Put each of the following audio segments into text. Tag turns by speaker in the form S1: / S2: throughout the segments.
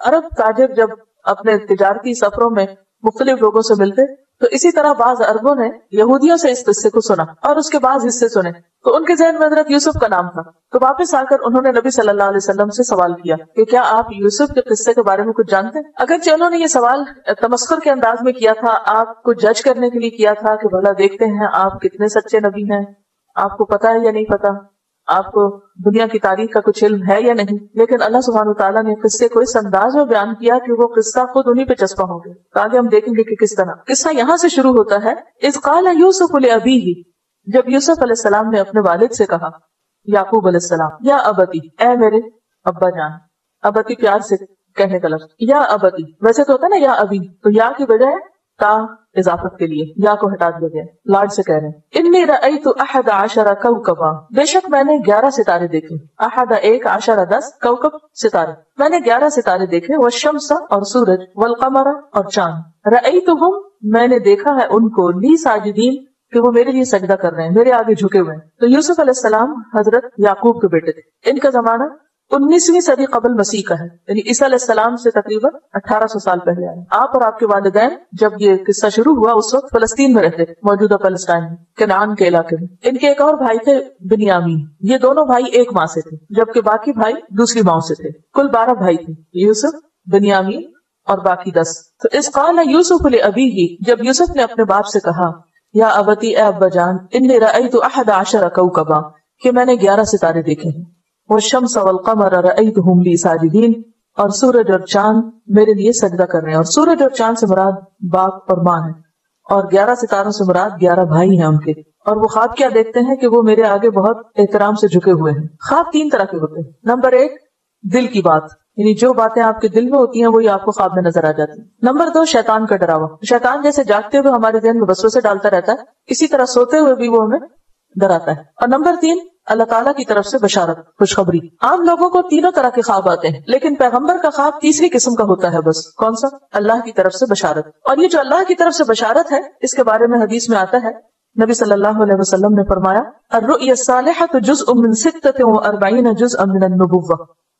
S1: عرب تاجر جب اپنے تجارتی سفروں میں مختلف لوگوں سے ملتے تو اسی طرح بعض عربوں نے یہودیوں سے اس قصے کو سنا اور اس کے بعض حصے سنے تو ان کے ذہن میں حضرت یوسف کا نام تھا. تو واپس آ کر انہوں نے نبی صلی اللہ علیہ وسلم سے سوال کیا کہ کیا آپ یوسف کے قصے کے بارے میں کچھ جانتے ہیں؟ اگرچہ انہوں نے یہ سوال تمسخر کے انداز میں کیا تھا، آپ کو جج کرنے کے لیے کیا تھا کہ بھلا دیکھتے ہیں آپ کتنے سچے نبی ہیں، آپ کو پتا ہے یا نہیں پتا، آپ کو دنیا کی تاریخ کا کچھ علم ہے یا نہیں، لیکن اللہ سبحانہ وتعالیٰ نے قصے کو اس انداز میں بیان کیا کہ وہ قصہ خود انہی پہ چسپاں ہو گیا. تو آگے ہم دیکھیں گے کہ کس طرح قصہ یہاں سے شروع ہوتا ہے. اذ قال یوسف لأبیہ، جب یوسف علیہ السلام نے اپنے والد سے کہا، یعقوب علیہ السلام، یا ابتی، اے میرے ابا جان. ابتی پیار سے کہنے کا لفظ، یا ابتی. ویسے تو ہوتا ہے نا یا ابی، تو یا کی بجائے تا اضافت کے لیے یا کو ہٹا دیا گیا، لاڈ سے کہہ رہے ہیں. انی رأیت 11 کوکبا، بے شک میں نے 11 ستارے دیکھے. احد 1 10 10 کوکب ستارے، میں نے 11 ستارے دیکھے. والشمس اور سورج، والقمر اور چاند. رأیتہم میں نے دیکھا ہے ان کو، لی ساجدین کہ وہ میرے لیے سجدہ کر رہے ہیں، میرے آگے جھکے ہوئے ہیں. تو یوسف علیہ السلام حضرت یعقوب کے بیٹے تھے. ان کا زمانہ 19ویں صدی قبل مسیح کا ہے، یعنی عیسیٰ علیہ السلام سے تقریباً 1800 سال پہلے آئے. آپ اور آپ کے والدین جب یہ قصہ شروع ہوا اس وقت فلسطین میں رہتے، موجودہ فلسطین میں، کنعان کے علاقے میں. ان کے ایک اور بھائی تھے بنیامین. یہ دونوں بھائی ایک ماں سے تھے، جبکہ باقی بھائی دوسری ماں سے تھے. کل 12 بھائی تھے، یوسف، بنیامین اور باقی 10. تو اذ قال یوسف لأبیہ، جب یوسف نے اپنے باپ سے کہا، یا ابتی، اے ابا جان، انی رأیت 11 کوکبا کہ میں نے 11 ستارے دیکھے ہیں. والشمس والقمر رأیتہم لی ساجدین، اور سورج اور چاند میرے لیے سجدہ کر رہے ہیں. اور سورج اور چاند سے مراد باپ اور ماں ہے، اور 11 ستاروں سے مراد 11 بھائی ہیں ان کے. اور وہ خواب کیا دیکھتے ہیں کہ وہ میرے آگے بہت احترام سے جھکے ہوئے ہیں. خواب 3 طرح کے ہوتے ہیں. نمبر 1 دل کی بات، یعنی جو باتیں آپ کے دل میں ہوتی ہیں وہی آپ کو خواب میں نظر آ جاتی ہیں. نمبر 2 شیطان کا ڈراوا. شیطان جیسے جاگتے ہوئے ہمارے ذہن میں وسوسے ڈالتا رہتا ہے، اسی طرح سوتے ہوئے بھی وہ ہمیں ڈراتا ہے. اور نمبر 3 اللہ تعالیٰ کی طرف سے بشارت، خوشخبری. عام لوگوں کو تینوں طرح کے خواب آتے ہیں، لیکن پیغمبر کا خواب تیسری قسم کا ہوتا ہے. بس کون سا؟ اللہ کی طرف سے بشارت. اور یہ جو اللہ کی طرف سے بشارت ہے، اس کے بارے میں حدیث میں آتا ہے، نبی صلی اللہ علیہ وسلم نے فرمایا، الرؤیا الصالحۃ جزء من 46 جزءا من النبوۃ.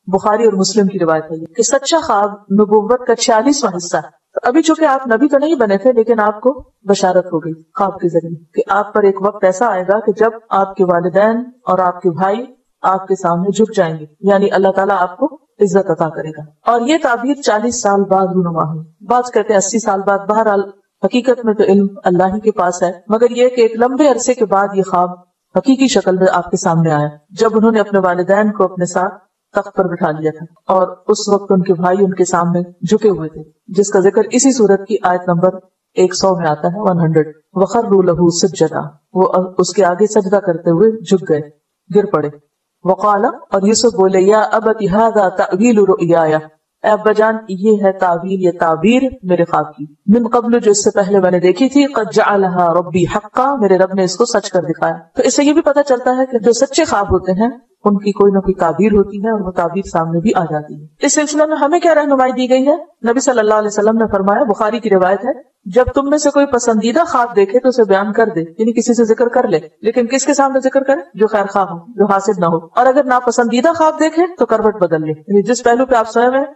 S1: بخاری اور مسلم کی روایت ہے کہ سچا خواب نبوت کا 46واں حصہ ہے. ابھی چونکہ آپ نبی تو نہیں بنے تھے، لیکن آپ کو بشارت ہو گئی خواب کے ذریعے کہ آپ پر ایک وقت ایسا آئے گا کہ جب آپ کے والدین اور آپ کے بھائی آپ کے سامنے جھک جائیں گے، یعنی اللہ تعالیٰ آپ کو عزت عطا کرے گا. اور یہ تعبیر 40 سال بعد رونما ہوئی، بعض کہتے ہیں 80 سال بعد. بہرحال حقیقت میں تو علم اللہ ہی کے پاس ہے، مگر یہ کہ ایک لمبے عرصے کے بعد یہ خواب حقیقی شکل میں آپ کے سامنے آیا، جب انہوں نے اپنے والدین کو اپنے ساتھ تخت پر بٹھا لیا تھا، اور اس وقت ان کے بھائی ان کے سامنے جھکے ہوئے تھے، جس کا ذکر اسی سورت کی آیت نمبر 100 میں آتا ہے، 100. وَخَرُّوا لَهُ سُجَّدًا، وہ اس کے آگے سجدہ کرتے ہوئے جھک گئے، گر پڑے. وَقَالَ، اور یوسف بولے، یا ابت هَذَا تَأْوِيلُ رُؤْيَايَ، اے ابا جان یہ ہے تعبیر، یہ تعبیر میرے خواب کی، من قبل جو اس سے پہلے میں نے دیکھی تھی، قد جعلها ربی حقا، میرے رب نے اس کو سچ کر دکھایا. تو اس سے یہ بھی پتہ چلتا ہے کہ جو سچے خواب ہوتے ہیں ان کی کوئی نہ کوئی تعبیر ہوتی ہے، اور وہ تعبیر سامنے بھی آ جاتی ہے. اس سلسلے میں ہمیں کیا رہنمائی دی گئی ہے؟ نبی صلی اللہ علیہ وسلم نے فرمایا، بخاری کی روایت ہے، جب تم میں سے کوئی پسندیدہ خواب دیکھے تو اسے بیان کر دے، یعنی کسی سے ذکر کر لے، لیکن کس کے سامنے ذکر کرے؟ جو خیر خواہ ہو، جو حاسد نہ ہو. اور اگر ناپسندیدہ خواب دیکھے تو کروٹ بدل لے، یعنی جس پہلو پہ آپ سوئے ہوئے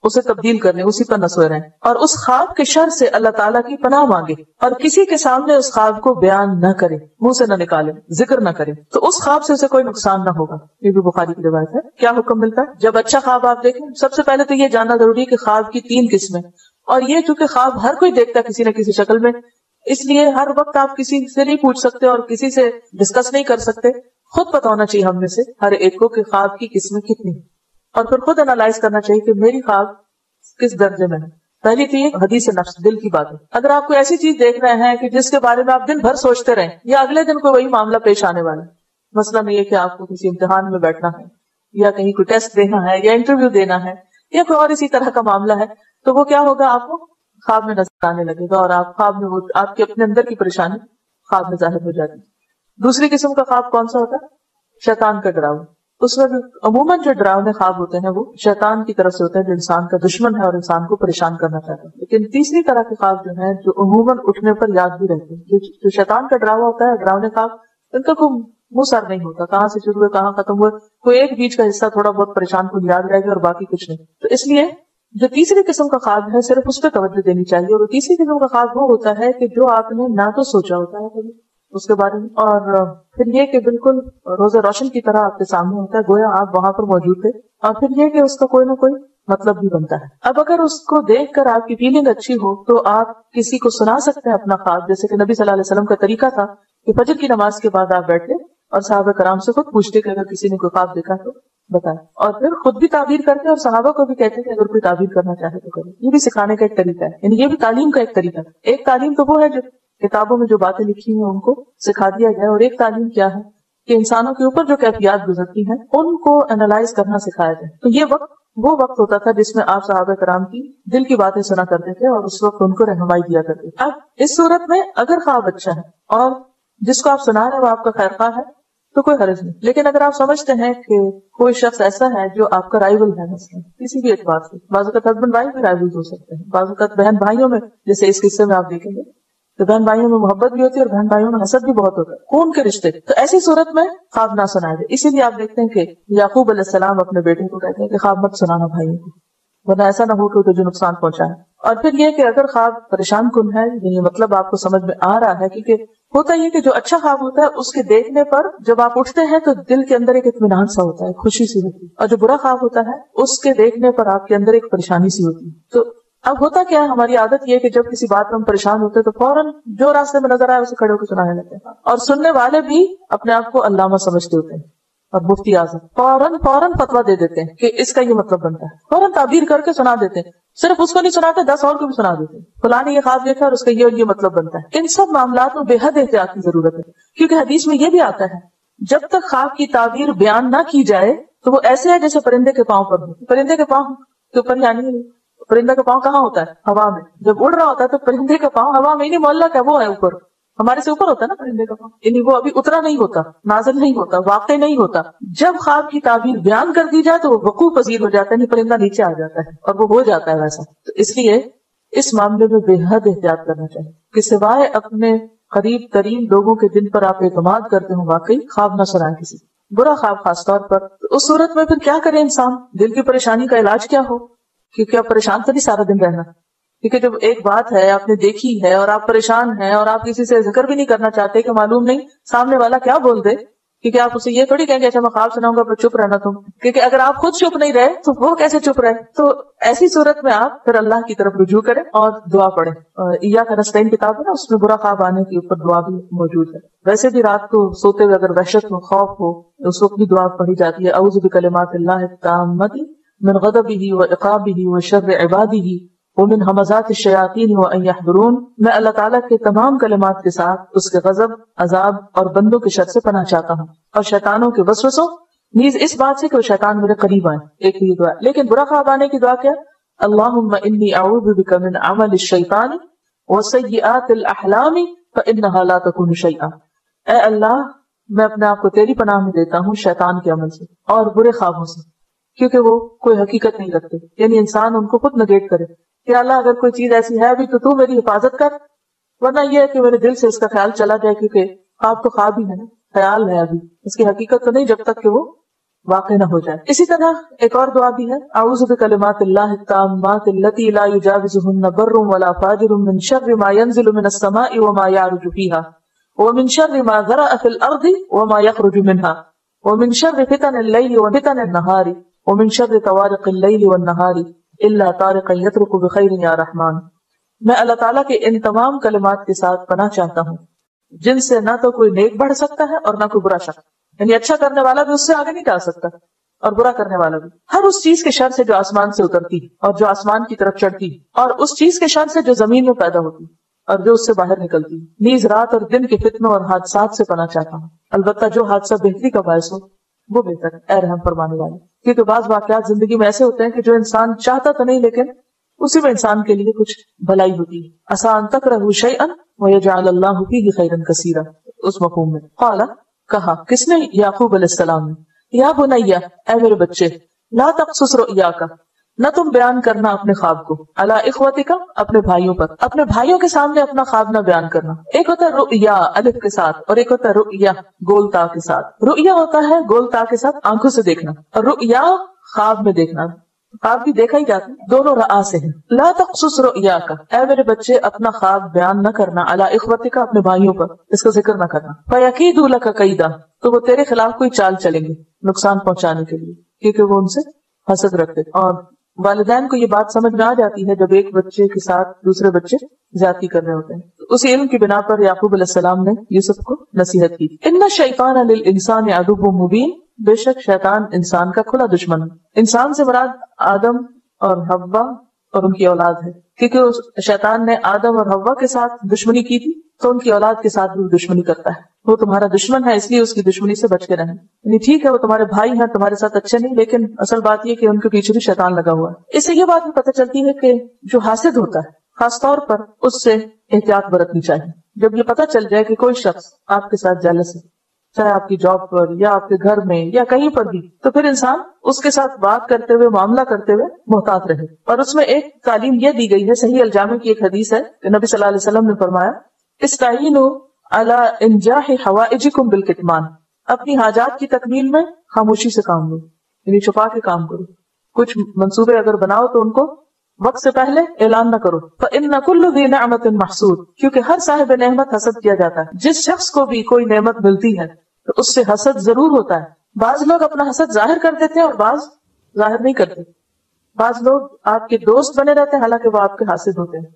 S1: اسے تبدیل کر لیں، اسی پر نہ سوئے رہیں. اور اس خواب کے شر سے اللہ تعالیٰ کی پناہ مانگے، اور کسی کے سامنے اس خواب کو بیان نہ کرے، منہ سے نہ نکالے، ذکر نہ کرے، تو اس خواب سے اسے کوئی نقصان نہ ہوگا. یہ بھی بخاری کی روایت ہے. کیا حکم ملتا ہے جب اچھا خواب آپ دیکھیں؟ سب سے پہلے تو یہ جاننا ضروری ہے کہ خواب کی 3 قسمیں، اور یہ چونکہ خواب ہر کوئی دیکھتا ہے کسی نہ کسی شکل میں، اس لیے ہر وقت آپ کسی سے نہیں پوچھ سکتے اور کسی سے ڈسکس نہیں کر سکتے. خود پتہ ہونا چاہیے ہم میں سے ہر ایک کو کہ خواب کی قسمیں کتنی، اور پھر خود انالائز کرنا چاہیے کہ میری خواب کس درجے میں ہے. پہلی تو یہ حدیث نفس، دل کی بات ہے. اگر آپ کو ایسی چیز دیکھ رہے ہیں کہ جس کے بارے میں آپ دن بھر سوچتے رہیں، یا اگلے دن کوئی وہی معاملہ پیش آنے والا ہے، مثلاً یہ کہ آپ کو کسی امتحان میں بیٹھنا ہے، یا کہیں کوئی ٹیسٹ دینا ہے، یا انٹرویو دینا ہے، یا کوئی اور اسی طرح کا معاملہ ہے، تو وہ کیا ہوگا؟ آپ کو خواب میں نظر آنے لگے گا، اور آپ خواب میں آپ کے اپنے اندر کی پریشانی خواب میں ظاہر ہو جاتی. دوسری قسم کا خواب کون سا ہوتا ہے؟ شیطان کا ڈراوا. اس میں عموماً جو ڈراؤنے خواب ہوتے ہیں وہ شیطان کی طرف سے ہوتے ہیں، جو انسان کا دشمن ہے اور انسان کو پریشان کرنا چاہتا ہے. لیکن تیسری طرح کے خواب جو ہیں، جو عموماً اٹھنے پر یاد بھی رہتے ہیں، جو شیطان کا ڈراوا ہوتا ہے، ڈراؤنے خواب، ان کا کوئی منہ سر نہیں ہوتا، کہاں سے شروع ہوئے کہاں ختم ہوئے، کوئی ایک بیچ کا حصہ تھوڑا بہت پریشان کو یاد رہے گا اور باقی کچھ نہیں. تو اس لیے جو تیسری قسم کا خواب ہے صرف اس پہ توجہ دینی چاہیے، اور تیسری قسم کا خواب وہ ہوتا ہے کہ جو آپ نے نہ تو سوچا ہوتا ہے کبھی اس کے بارے میں، اور پھر یہ کہ بالکل روز روشن کی طرح آپ کے سامنے ہوتا ہے، گویا آپ وہاں پر موجود تھے، اور پھر یہ کہ اس کا کوئی نہ کوئی مطلب بھی بنتا ہے۔ اب اگر اس کو دیکھ کر آپ کی فیلنگ اچھی ہو تو آپ کسی کو سنا سکتے ہیں اپنا خواب، جیسے کہ نبی صلی اللہ علیہ وسلم کا طریقہ تھا کہ فجر کی نماز کے بعد آپ بیٹھتے اور صحابہ کرام سے خود پوچھتے کہ اگر کسی نے کوئی خواب دیکھا تو بتائیں، اور پھر خود بھی تعبیر کرتے اور صحابہ کو بھی کہتے کہ اگر کوئی تعبیر کرنا چاہے تو کرے۔ یہ بھی سکھانے کا ایک طریقہ ہے، یعنی یہ بھی تعلیم کا ایک طریقہ ہے۔ ایک تعلیم تو وہ ہے جو کتابوں میں جو باتیں لکھی ہیں ان کو سکھا دیا جائے، اور ایک تعلیم کیا ہے کہ انسانوں کے اوپر جو کیفیات گزرتی ہیں ان کو انالائز کرنا سکھایا جائے۔ تو یہ وقت وہ وقت ہوتا تھا جس میں آپ صحابہ کرام کی دل کی باتیں سنا کرتے تھے اور اس وقت ان کو رہنمائی دیا کرتے تھے۔ اب اس صورت میں اگر خواب اچھا ہے اور جس کو آپ سنا رہے ہیں وہ آپ کا خیر خواہ ہے تو کوئی حرج نہیں، لیکن اگر آپ سمجھتے ہیں کہ کوئی شخص ایسا ہے جو آپ کا رائیول ہے، مثلا کسی بھی اعتبار سے، بعض اوقات ہسبینڈ وائف بھی رائیول ہو سکتے ہیں، بعض اوقات بہن بھائیوں میں، جیسے اس قصے میں آپ دیکھیں گے تو بہن بھائیوں میں محبت بھی ہوتی ہے اور بہن بھائیوں میں حسد بھی بہت ہوتا ہے، خون کے رشتے، تو ایسی صورت میں خواب نہ سنائے جائے۔ اسی لیے آپ دیکھتے ہیں کہ یعقوب علیہ السلام اپنے بیٹے کو کہتے ہیں کہ خواب مت سنانا بھائیوں کو، ورنہ ایسا نہ ہو کہ تجھے نقصان پہنچائے۔ اور پھر یہ کہ اگر خواب پریشان کن ہے، یعنی مطلب آپ کو سمجھ میں آ رہا ہے، کیونکہ ہوتا یہ کہ جو اچھا خواب ہوتا ہے اس کے دیکھنے پر جب آپ اٹھتے ہیں تو دل کے اندر ایک اطمینان سا ہوتا ہے، خوشی سی ہوتی ہے، اور جو برا خواب ہوتا ہے اس کے دیکھنے پر آپ کے اندر ایک پریشانی سی ہوتی ہے۔ تو اب ہوتا کیا ہے، ہماری عادت یہ ہے کہ جب کسی بات میں ہم پریشان ہوتے ہیں تو فوراً جو راستے میں نظر آئے اسے کھڑے ہو کے سنانے لگتے ہیں، اور سننے والے بھی اپنے آپ کو علامہ سمجھتے ہوتے ہیں اور مفتی اعظم، فوراً فتویٰ دے دیتے ہیں کہ اس کا یہ مطلب بنتا ہے، فوراً تعبیر کر کے سنا دیتے ہیں، صرف اس کو نہیں سناتے 10 اور کو بھی سنا دیتے ہیں، فلاں نے یہ خواب دیکھا اور اس کا یہ اور یہ مطلب بنتا ہے۔ ان سب معاملات میں بے حد احتیاط کی ضرورت ہے، کیونکہ حدیث میں یہ بھی آتا ہے جب تک خواب کی تعبیر بیان نہ کی جائے تو وہ ایسے ہے جیسے پرندے کے پاؤں پر ہو۔ پرندے کے پاؤں کے اوپر یعنی پرندہ کا پاؤں کہاں ہوتا ہے؟ ہوا میں۔ جب اڑ رہا ہوتا ہے تو پرندے کا پاؤں ہوا میں نہیں، معلق ہے، وہ ہے اوپر، ہمارے سے اوپر ہوتا ہے نا پرندے کا پاؤں، یعنی وہ ابھی اترا نہیں ہوتا، نازل نہیں ہوتا، واقع نہیں ہوتا۔ جب خواب کی تعبیر بیان کر دی جائے تو وہ وقوع پذیر ہو جاتا ہے، یعنی پرندہ نیچے آ جاتا ہے اور وہ ہو جاتا ہے ویسا۔ تو اس لیے اس معاملے میں بے حد احتیاط کرنا چاہیے کہ سوائے اپنے قریب ترین لوگوں کے دل پر آپ اعتماد کرتے ہوں واقعی خواب نہ سنائیں کسی، برا خواب خاص طور پر۔ اس صورت میں پھر کیا کرے انسان؟ دل کی پریشانی کا علاج کیا ہو؟ کیونکہ آپ پریشان تو نہیں سارا دن رہنا، کیونکہ جب ایک بات ہے آپ نے دیکھی ہے اور آپ پریشان ہیں اور آپ کسی سے ذکر بھی نہیں کرنا چاہتے کہ معلوم نہیں سامنے والا کیا بول دے، کیونکہ آپ اسے یہ تھوڑی کہیں گے اچھا میں خواب سناؤں گا پر چپ رہنا تم، کیونکہ اگر آپ خود چپ نہیں رہے تو وہ کیسے چپ رہے؟ تو ایسی صورت میں آپ پھر اللہ کی طرف رجوع کریں اور دعا پڑھیں۔ ایاک نستعین کتاب ہے نا، اس میں برا خواب آنے کے اوپر دعا بھی موجود ہے۔ ویسے بھی رات کو سوتے ہوئے اگر وحشت ہو، خوف ہو، اس وقت بھی دعا پڑھی جاتی ہے، اعوذ بکلمات اللہ التامۃ من غضبہ وعقابہ وشر عبادہ ومن ہمزات الشیاطین وان یحضرون۔ میں اللہ تعالیٰ کے تمام کلمات کے ساتھ اس کے غضب، عذاب اور بندوں کے شر سے پناہ چاہتا ہوں، اور شیطانوں کے وسوسوں، نیز اس بات سے کہ وہ شیطان میرے قریب آئیں۔ ایک یہ دعا، لیکن برا خواب آنے کی دعا کیا؟ اللہم انی اعوذ بک من عمل الشیطان وسیئات الاحلام فانہا لا تکون شیئا۔ اے اللہ میں اپنے آپ کو تیری پناہ میں دیتا ہوں شیطان کے عمل سے اور برے خوابوں سے، کیونکہ وہ کوئی حقیقت نہیں رکھتے، یعنی انسان ان کو خود نگیٹ کرے کہ اللہ اگر کوئی چیز ایسی ہے ابھی تو میری حفاظت کر، ورنہ یہ ہے کہ میرے دل سے اس کا خیال چلا جائے، کیونکہ خواب تو خواب ہی ہے نا، خیال ہے، ابھی اس کی حقیقت تو نہیں جب تک کہ وہ واقع نہ ہو جائے۔ اسی طرح ایک اور دعا بھی ہے، اعوذ بکلمات اللہ التامات التی لا یجاوزہن بر ولا فاجر من شر ما ينزل من السماء وما يعرج فيها ومن شر ما ذرأ في الارض وما يخرج منها ومن شر فتن الليل وفتن النهار ومن شر طوارق الليل والنهار الا طارقا يطرق بخير يا رحمن۔ میں اللہ تعالیٰ کے ان تمام کلمات کے ساتھ پناہ چاہتا ہوں جن سے نہ تو کوئی نیک بڑھ سکتا ہے اور نہ کوئی برا شخص، یعنی اچھا کرنے والا بھی اس سے آگے نہیں جا سکتا اور برا کرنے والا بھی، ہر اس چیز کے شر سے جو آسمان سے اترتی اور جو آسمان کی طرف چڑھتی، اور اس چیز کے شر سے جو زمین میں پیدا ہوتی اور جو اس سے باہر نکلتی، نیز رات اور دن کے فتنوں اور حادثات سے پناہ چاہتا ہوں، البتہ جو حادثہ بہتری کا باعث ہو وہ بہتر ہے، اے رحم فرمانے والے۔ کیونکہ بعض واقعات زندگی میں ایسے ہوتے ہیں کہ جو انسان چاہتا تو نہیں لیکن اسی میں انسان کے لیے کچھ بھلائی ہوتی ہے۔ عسیٰ ان تکرہوا شیئا ویجعل اللہ فیہ خیرا کثیرا، اس مفہوم میں۔ قال، کہا کس نے؟ یعقوب علیہ السلام نے، یا بنی، اے میرے بچے، لا تقصص رؤیاک، نہ تم بیان کرنا اپنے خواب کو، علی اخوتک، اپنے بھائیوں پر، اپنے بھائیوں کے سامنے اپنا خواب نہ بیان کرنا۔ ایک ہوتا ہے رؤیا الف کے ساتھ اور ایک ہوتا ہے رؤیا گول تا کے ساتھ۔ رؤیا ہوتا ہے گول تا کے ساتھ آنکھوں سے دیکھنا، اور رؤیا خواب میں دیکھنا۔ خواب بھی دیکھا ہی جاتا ہے، دونوں رآ سے ہیں. لا تقصص رؤیاک، اے میرے بچے اپنا خواب بیان نہ کرنا، علی اخوتک، اپنے بھائیوں پر اس کا ذکر نہ کرنا. فیکیدوا لک کیدا، تو وہ تیرے خلاف کوئی چال چلیں گے نقصان پہنچانے کے لیے، کیونکہ وہ ان سے حسد رکھتے. اور والدین کو یہ بات سمجھ میں آ جاتی ہے جب ایک بچے کے ساتھ دوسرے بچے زیادتی کر رہے ہوتے ہیں. اسی علم کی بنا پر یعقوب علیہ السلام نے یوسف کو نصیحت کی. ان الشیطان للانسان عدو مبین، بے شک شیطان انسان کا کھلا دشمن ہے. انسان سے مراد آدم اور حوا اور ان کی اولاد ہے، کیونکہ شیطان نے آدم اور حوا کے ساتھ دشمنی کی تھی تو ان کی اولاد کے ساتھ بھی دشمنی کرتا ہے. وہ تمہارا دشمن ہے، اس لیے اس کی دشمنی سے بچ کے رہیں. یعنی ٹھیک ہے وہ تمہارے بھائی ہیں، تمہارے ساتھ اچھے نہیں، لیکن اصل بات یہ کہ ان کے پیچھے بھی شیطان لگا ہوا ہے. اس سے یہ بات بھی پتہ چلتی ہے کہ جو حاسد ہوتا ہے خاص طور پر اس سے احتیاط برتنی چاہیے. جب یہ پتہ چل جائے کہ کوئی شخص آپ کے ساتھ جیلس ہے، چاہے آپ کی جاب پر یا آپ کے گھر میں یا کہیں پر بھی، تو پھر انسان اس کے ساتھ بات کرتے ہوئے، معاملہ کرتے ہوئے محتاط رہے. اور اس میں ایک تعلیم یہ دی گئی ہے، صحیح الجامع کی ایک حدیث ہے کہ نبی صلی اللہ علیہ وسلم نے فرمایا استعینوا علی انجاح حوائجکم بالکتمان، اپنی حاجات کی تکمیل میں خاموشی سے کام لو، یعنی چھپا کے کام کرو. کچھ منصوبے اگر بناؤ تو ان کو وقت سے پہلے اعلان نہ کرو. فإن كل ذی نعمت محسود، کیونکہ ہر صاحب نعمت حسد کیا جاتا ہے. جس شخص کو بھی کوئی نعمت ملتی ہے تو اس سے حسد ضرور ہوتا ہے. بعض لوگ اپنا حسد ظاہر کر دیتے ہیں اور بعض ظاہر نہیں کرتے. بعض لوگ آپ کے دوست بنے رہتے ہیں حالانکہ وہ آپ کے حاسد ہوتے ہیں،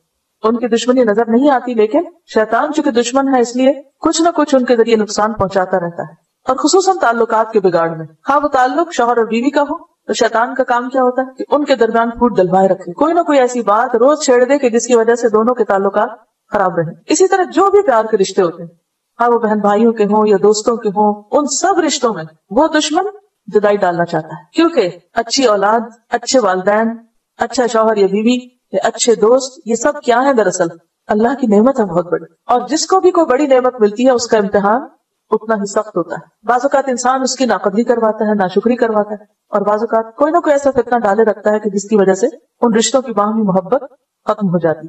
S1: ان کی دشمنی نظر نہیں آتی، لیکن شیطان چونکہ دشمن ہے اس لیے کچھ نہ کچھ ان کے ذریعے نقصان پہنچاتا رہتا ہے. اور خصوصاً تعلقات کے بگاڑ میں، ہاں وہ تعلق شوہر اور بیوی کا ہو تو شیطان کا کام کیا ہوتا ہے کہ ان کے درمیان پھوٹ ڈلوائے رکھے، کوئی نہ کوئی ایسی بات روز چھیڑ دے کہ جس کی وجہ سے دونوں کے تعلقات خراب رہیں. اسی طرح جو بھی پیار کے رشتے ہوتے ہیں، ہاں وہ بہن بھائیوں کے ہوں یا دوستوں کے ہوں، ان سب رشتوں میں وہ دشمن جدائی ڈالنا چاہتا ہے. کیونکہ اچھی اولاد، اچھے والدین، اچھا شوہر یا بیوی یا اچھے دوست، یہ سب کیا ہے؟ دراصل اللہ کی نعمت ہے بہت بڑی. اور جس کو بھی کوئی بڑی نعمت ملتی ہے اس کا امتحان اتنا ہی سخت ہوتا ہے. بعض اوقات انسان اس کی ناقدری کرواتا ہے، ناشکری کرواتا ہے، اور بعض اوقات کوئی نہ کوئی ایسا فتنہ ڈالے رکھتا ہے کہ جس کی وجہ سے ان رشتوں کی باہمی محبت ختم ہو جاتی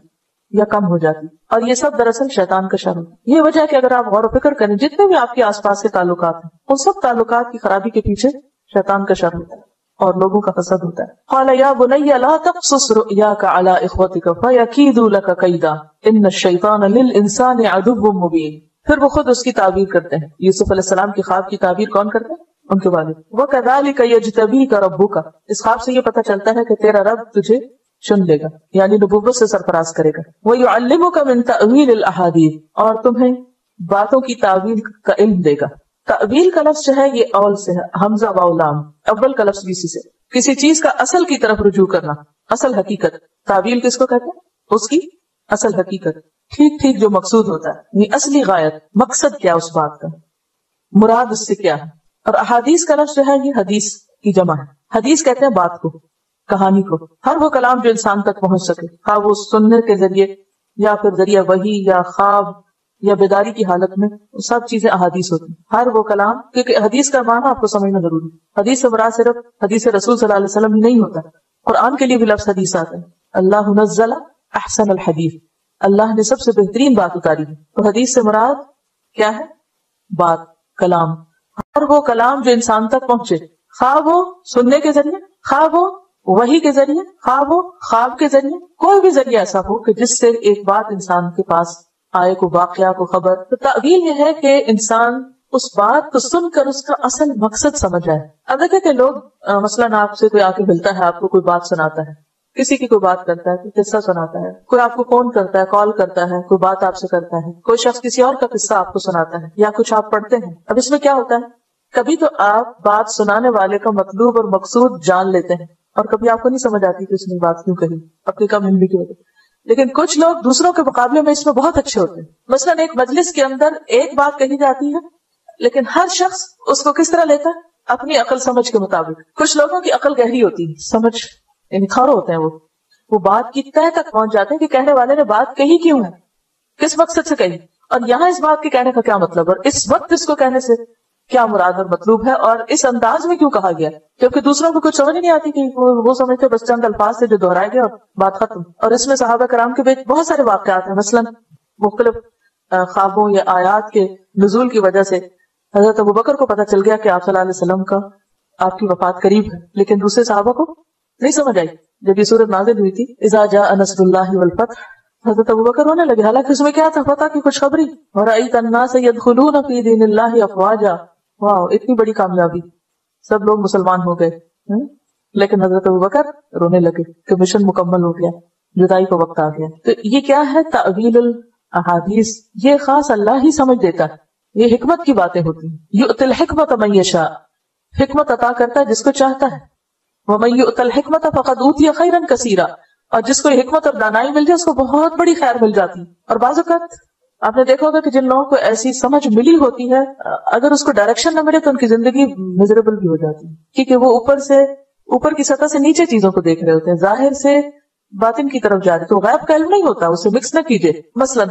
S1: یا کم ہو جاتی. اور یہ سب دراصل شیطان کا شر ہے. یہ وجہ ہے کہ اگر آپ غور و فکر کریں جتنے بھی آپ کے آس پاس کے تعلقات ہیں، ان سب تعلقات کی خرابی کے پیچھے شیطان کا شر ہوتا ہے اور لوگوں کا حسد ہوتا ہے. قال یا بنی لا تقصص رؤیاک علی اخوتک فیکیدوا لک کیدا ان الشیطان للانسان عدو مبین. پھر وہ خود اس کی تعبیر کرتے ہیں. یوسف علیہ السلام کی خواب کی تعبیر کون کرتے ہیں؟ ان کے والد. وَكَذَلِكَ يَجْتَبِيكَ رَبُّكَ، اس خواب سے یہ پتہ چلتا ہے کہ تیرا رب تجھے چن لے گا، یعنی نبوت سے سرفراز کرے گا. وَيُعَلِّمُكَ مِن تَأْوِيلِ الْأَحَادِيثِ، اور تمہیں باتوں کی تعویل کا علم دے گا. تعویل کا لفظ جو ہے یہ اول سے ہے، حمزہ واو لام، اول کا لفظ بھی اسی سے. کسی چیز کا اصل کی طرف رجوع کرنا، اصل حقیقت. تعویل کس کو کہتے ہیں؟ اس کی اصل حقیقت، ٹھیک ٹھیک جو مقصود ہوتا ہے، یہ اصلی غایت، مقصد کیا اس بات کا، مراد اس سے کیا ہے. اور احادیث کا لفظ جو ہے یہ حدیث کی جمع ہے. حدیث کہتے ہیں بات کو، کہانی کو، ہر وہ کلام جو انسان تک پہنچ سکے، خواہ وہ سننے کے ذریعے یا پھر ذریعہ وحی یا خواب یا بیداری کی حالت میں، سب چیزیں احادیث ہوتی ہیں. ہر وہ کلام، کیونکہ حدیث کا معنی آپ کو سمجھنا ضروری ہے. حدیث سے مراد صرف حدیث رسول صلی اللہ علیہ وسلم ہی نہیں ہوتا، قرآن کے لیے بھی لفظ حدیث آتا ہے. اللہ نزل احسن الحدیث، اللہ نے سب سے بہترین بات اتاری ہے. تو حدیث سے مراد کیا ہے؟ بات، کلام. ہر وہ کلام جو انسان تک پہنچے، خواہ وہ سننے کے ذریعے، خواہ وہ وحی کے ذریعے، خواہ وہ خواب کے ذریعے، کوئی بھی ذریعہ ایسا ہو کہ جس سے ایک بات انسان کے پاس آئے، کو واقعہ، کو خبر. تو تعویل یہ ہے کہ انسان اس بات کو سن کر اس کا اصل مقصد سمجھ آئے. اب دیکھیں کہ لوگ مثلاً آپ سے کوئی آ کے ملتا ہے، آپ کو کوئی بات سناتا ہے، کسی کی کوئی بات کرتا ہے، کوئی قصہ سناتا ہے، کوئی آپ کو فون کرتا ہے، کال کرتا ہے، کوئی بات آپ سے کرتا ہے، کوئی شخص کسی اور کا قصہ آپ کو سناتا ہے یا کچھ آپ پڑھتے ہیں. اب اس میں کیا ہوتا ہے؟ کبھی تو آپ بات سنانے والے کا مطلوب اور مقصود جان لیتے ہیں، اور کبھی آپ کو نہیں سمجھ آتی کہ اس نے بات کیوں کہی، اپنی کم علمی کی وجہ. لیکن کچھ لوگ دوسروں کے مقابلے میں اس میں بہت اچھے ہوتے ہیں. مثلاً ایک مجلس کے اندر ایک بات کہی جاتی ہے، لیکن ہر شخص اس کو کس طرح لیتا ہے؟ اپنی عقل سمجھ کے مطابق. کچھ لوگوں کی عقل گہری ہوتی ہے، سمجھ یعنی کھارو ہوتے ہیں، وہ بات کی تہ تک پہنچ جاتے ہیں کہ کہنے والے نے بات کہی کیوں ہے، کس مقصد سے کہی، اور یہاں اس بات کے کہنے کا کیا مطلب، اور اس وقت اس کو کہنے سے کیا مراد اور مطلوب ہے، اور اس انداز میں کیوں کہا گیا. کیونکہ دوسروں کو کچھ سمجھ نہیں آتی کہ وہ سمجھتے بس چند الفاظ سے جو دہرائے گئے اور بات ختم. اور اس میں صحابہ کرام کے بیچ بہت سارے واقعات ہیں. مثلاً مختلف خوابوں یا آیات کے نزول کی وجہ سے حضرت ابوبکر کو پتہ چل گیا کہ آپ صلی اللہ علیہ وسلم کا آپ کی وفات قریب ہے، لیکن دوسرے صحابہ کو نہیں سمجھ آئی جب یہ سورت نازل ہوئی تھی اذا جاء نصر اللہ والفتح، حضرت ابوبکر رونے لگے، حالانکہ اس میں کیا تھا، فتح کی خوشخبری، ورأیت الناس يدخلون فی دین اللہ افواجا، واو اتنی بڑی کامیابی، سب لوگ مسلمان ہو گئے، لیکن حضرت ابوبکر رونے لگے کہ مشن مکمل ہو گیا، جدائی کا وقت آ گیا۔ تو یہ کیا ہے، تأویل الاحادیث، یہ خاص اللہ ہی سمجھ دیتا ہے، یہ حکمت کی باتیں ہوتی ہیں۔ یؤتی الحکمت من یشاء، حکمت عطا کرتا ہے جس کو چاہتا ہے، ومن یؤت الحکمت فقد اوتی خیرا کثیرا، اور جس کو حکمت اور دانائی مل جائے اس کو بہت بڑی خیر مل جاتی۔ اور بعض اوقات آپ نے دیکھا ہوگا کہ جن لوگوں کو ایسی سمجھ ملی ہوتی ہے، اگر اس کو ڈائریکشن نہ ملے تو ان کی زندگی میزریبل بھی ہو جاتی ہے، کیونکہ وہ اوپر کی سطح سے نیچے چیزوں کو دیکھ رہے ہوتے ہیں، ظاہر سے باطن کی طرف جا رہے، تو غیب کا علم نہیں ہوتا، اسے مکس نہ کیجیے۔ مثلا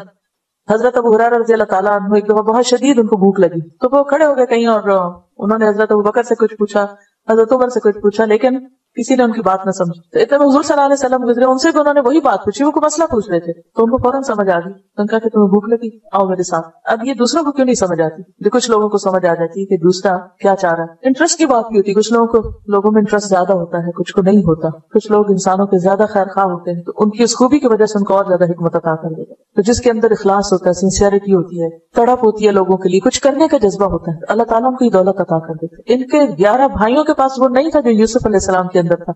S1: حضرت ابو ہریرہ رضی اللہ تعالیٰ عنہ ایک دفعہ بہت شدید ان کو بھوک لگی، تو وہ کھڑے ہو گئے کہیں اور انہوں نے حضرت ابوبکر سے کچھ پوچھا، حضرت عمر سے کچھ پوچھا، لیکن کسی نے ان کی بات نہ سمجھی۔ تو اتنے میں حضور صلی اللہ علیہ وسلم گزرے، ان سے بھی انہوں نے وہی بات پوچھی، وہ کوئی مسئلہ پوچھ رہے تھے، تو ان کو فوراً سمجھ آ گئی، تو ان کا کہ تمہیں بھوک لگی، آؤ میرے ساتھ۔ اب یہ دوسروں کو کیوں نہیں سمجھ آتی؟ جو کچھ لوگوں کو سمجھ آ جاتی ہے کہ دوسرا کیا چاہ رہا ہے، انٹرسٹ کی بات بھی ہوتی ہے، کچھ لوگوں کو لوگوں میں انٹرسٹ زیادہ ہوتا ہے، کچھ کو نہیں ہوتا، کچھ لوگ انسانوں کے زیادہ خیر خواہ ہوتے ہیں، تو ان کی اس خوبی کی وجہ سے ان کو اور زیادہ حکمت عطا کر دیتا ہے۔ تو جس کے اندر اخلاص ہوتا ہے، سنسیئرٹی ہوتی ہے، تڑپ ہوتی ہے لوگوں کے لیے، کچھ کرنے کا جذبہ ہوتا ہے، اللہ تعالیٰ ان کو یہ دولت عطا کر دیتا ہے۔ ان کے 11 بھائیوں کے پاس وہ نہیں تھا جو یوسف علیہ السلام کے اندر تھا،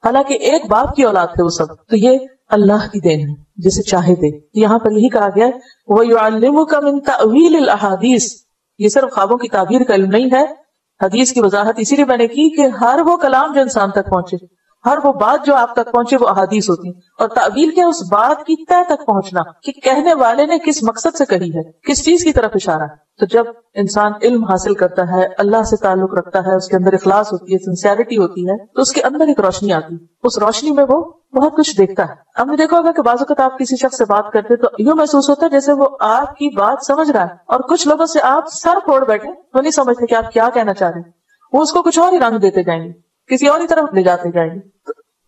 S1: حالانکہ ایک باپ کی اولاد تھے وہ سب، تو یہ اللہ کی دین ہے جسے چاہے دے۔ یہاں پر یہی کہا گیا ہے وَيُعَلِّمُكَ مِن تَأْوِيلِ الْأَحَادِيثِ، یہ صرف خوابوں کی تعبیر کا علم نہیں ہے، حدیث کی وضاحت اسی لیے میں نے کی کہ ہر وہ کلام جو انسان تک پہنچے، ہر وہ بات جو آپ تک پہنچے وہ احادیث ہوتی ہیں، اور تعویل کیا، اس بات کی تہ تک پہنچنا کہ کہنے والے نے کس مقصد سے کہی ہے، کس چیز کی طرف اشارہ ہے۔ تو جب انسان علم حاصل کرتا ہے، اللہ سے تعلق رکھتا ہے، اس کے اندر اخلاص ہوتی ہے، سنسیئرٹی ہوتی ہے، تو اس کے اندر ایک روشنی آتی ہے، اس روشنی میں وہ بہت کچھ دیکھتا ہے۔ ہم نے دیکھا ہوگا کہ بعض اوقات آپ کسی شخص سے بات کرتے تو یوں محسوس ہوتا ہے جیسے وہ آپ کی بات سمجھ رہا ہے، اور کچھ لوگوں سے آپ سر پھوڑ بیٹھے، وہ نہیں سمجھتے کہ آپ کیا کہنا چاہ رہے ہیں، وہ اس کو کچھ اور ہی رنگ دیتے جائیں گے، کسی اور ہی طرف لے جاتے جائیں گے۔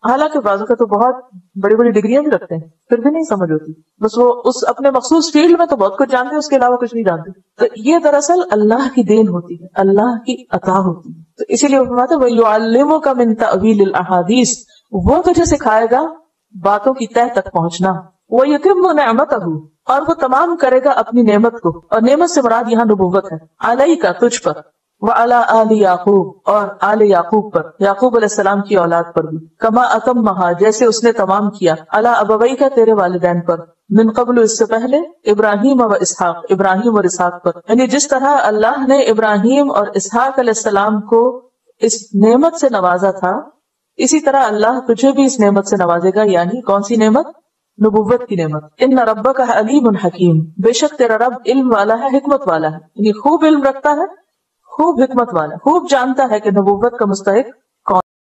S1: حالانکہ بعض اوقات تو بہت بڑی بڑی ڈگریاں بھی رکھتے ہیں، پھر بھی نہیں سمجھ ہوتی، بس وہ اس اپنے مخصوص فیلڈ میں تو بہت کچھ جانتے ہیں، اس کے علاوہ کچھ نہیں جانتے۔ تو یہ دراصل اللہ کی دین ہوتی ہے، اللہ کی عطا ہوتی ہے۔ تو اسی لیے وہ فرماتے ہیں وَيُعَلِّمُكَ مِن تَأْوِيلِ الْأَحَادِيثِ، وہ تجھے سکھائے گا باتوں کی تہ تک پہنچنا، وَيُتِمُّ نِعْمَتَهُ، اور وہ تمام کرے گا اپنی نعمت کو، اور نعمت سے مراد یہاں نبوت ہے، عَلَيْكَ، تجھ پر، وَعَلَىٰ آلِ يَعْقُوبَ، اور آل یعقوب پر، یعقوب علیہ السلام کی اولاد پر بھی، کما اتمہا، جیسے اس نے تمام کیا، علی ابویک، تیرے والدین پر، من قبل، اس سے پہلے، ابراہیم و اسحاق، ابراہیم اور اسحاق پر، یعنی جس طرح اللہ نے ابراہیم اور اسحاق علیہ السلام کو اس نعمت سے نوازا تھا، اسی طرح اللہ تجھے بھی اس نعمت سے نوازے گا۔ یعنی کون سی نعمت؟ نبوت کی نعمت۔ ان ربک علیم حکیم، بے شک تیرا رب علم والا ہے، حکمت والا ہے، یعنی خوب علم رکھتا ہے، خوب حکمت والا، خوب جانتا ہے کہ نبوت کا مستحق